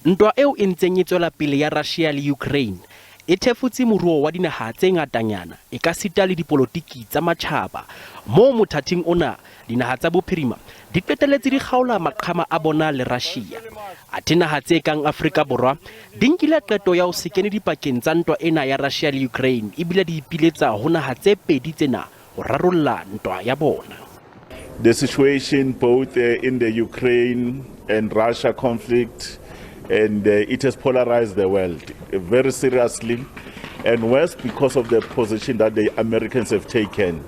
Ntwa eo e ntseng e tswela pele ya Russia le Ukraine e thefutse moruo wa dinaha tse ngatanyana e ka sita le dipolotiki tsa matjhaba mo mothating ona dinaha tsa bophirima di qeteletse di kgaola maqhama a bona le Russia. Athe naha tse kang Afrika Borwa di nkile qeto ya ho se kene dipakeng tsa ntwa ena ya Russia le Ukraine ebile di ipiletsa ho naha tse pedi tsena ho rarolla ntwa ya bona. The situation both in the Ukraine and Russia conflict, and it has polarized the world very seriously, and worse because of the position that the Americans have taken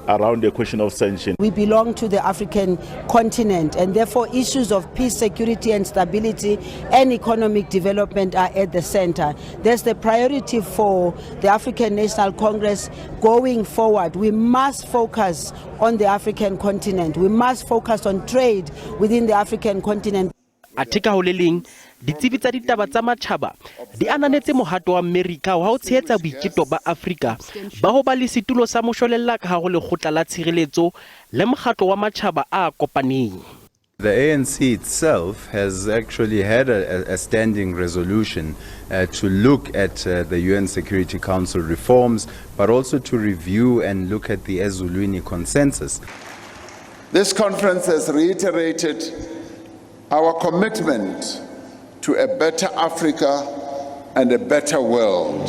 around the question of sanctions. We belong to the African continent, and therefore issues of peace, security and stability and economic development are at the center. That's the priority for the African National Congress going forward. We must focus on the African continent. We must focus on trade within the African continent. Atika ho le leng ditsebi tsa ditaba tsa matjhaba di ananetse mohato wa Amerika wa ho tshehetsa boiketlo ba Afrika ba ho ba le setulo sa moshwelella ka hare ho lekgotla la tshireletso le mokgatlo wa matjhaba a kopaneng. The ANC itself has actually had a standing resolution to look at the UN Security Council reforms, but also to review and look at the Ezulwini consensus. This conference has reiterated our commitment to a better Africa and a better world.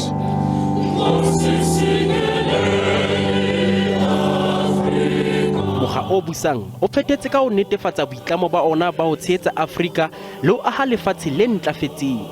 Moha o busang o phetetse ka ho netefatsa boitlamo ba ona ba ho tshehetsa Afrika le ho aha lefatshe le ntlafetseng.